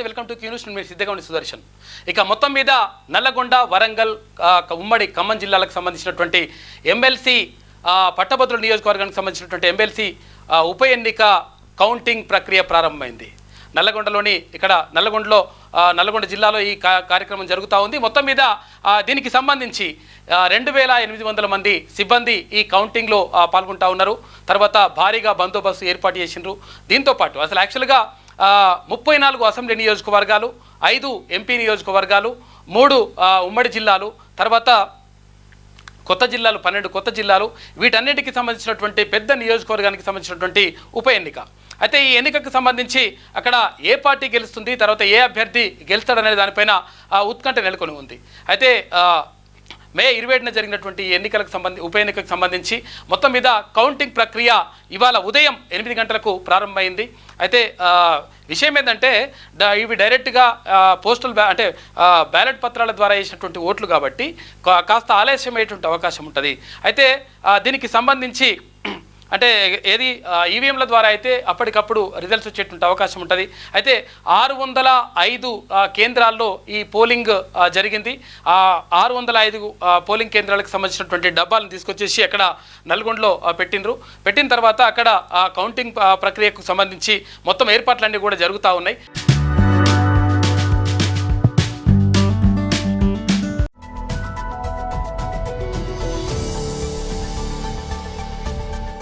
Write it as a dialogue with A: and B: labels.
A: Welcome to Q News. నేను సిద్ధగౌని సుదర్శన్. ఇక మొత్తం మీద నల్లగొండ, వరంగల్, ఉమ్మడి ఖమ్మం జిల్లాలకు సంబంధించినటువంటి ఎమ్మెల్సీ పట్టభద్రుల నియోజకవర్గానికి సంబంధించినటువంటి ఎమ్మెల్సీ ఉప ఎన్నిక కౌంటింగ్ ప్రక్రియ ప్రారంభమైంది. నల్లగొండ జిల్లాలో ఈ కార్యక్రమం జరుగుతూ ఉంది. మొత్తం మీద దీనికి సంబంధించి 2800 మంది సిబ్బంది ఈ కౌంటింగ్లో పాల్గొంటూ ఉన్నారు. తర్వాత భారీగా బందోబస్తు ఏర్పాటు చేసిండ్రు. దీంతోపాటు అసలు యాక్చువల్గా 34 అసెంబ్లీ నియోజకవర్గాలు, 5 ఎంపీ నియోజకవర్గాలు, 3 ఉమ్మడి జిల్లాలు, తర్వాత కొత్త జిల్లాలు 12 కొత్త జిల్లాలు, వీటన్నిటికి సంబంధించినటువంటి పెద్ద నియోజకవర్గానికి సంబంధించినటువంటి ఉప ఎన్నిక. అయితే ఈ ఎన్నికకు సంబంధించి అక్కడ ఏ పార్టీ గెలుస్తుంది, తర్వాత ఏ అభ్యర్థి గెలుస్తాడనే దానిపైన ఉత్కంఠ నెలకొని ఉంది. అయితే మే 27న జరిగినటువంటి ఉప ఎన్నికకు సంబంధించి మొత్తం మీద కౌంటింగ్ ప్రక్రియ ఇవాళ ఉదయం 8 గంటలకు ప్రారంభమైంది. అయితే విషయం ఏంటంటే ఇవి డైరెక్ట్గా పోస్టల్ బ్యాలెట్ పత్రాల ద్వారా వేసినటువంటి ఓట్లు కాబట్టి కాస్త ఆలస్యమయ్యేటువంటి అవకాశం ఉంటుంది. అయితే దీనికి సంబంధించి అంటే ఏది ఈవీఎంల ద్వారా అయితే అప్పటికప్పుడు రిజల్ట్స్ వచ్చేటువంటి అవకాశం ఉంటుంది. అయితే 605 కేంద్రాల్లో ఈ పోలింగ్ జరిగింది. 605 పోలింగ్ కేంద్రాలకు సంబంధించినటువంటి డబ్బాలను తీసుకొచ్చేసి అక్కడ నల్గొండలో పెట్టిన తర్వాత అక్కడ కౌంటింగ్ ప్రక్రియకు సంబంధించి మొత్తం ఏర్పాట్లన్నీ కూడా జరుగుతూ ఉన్నాయి.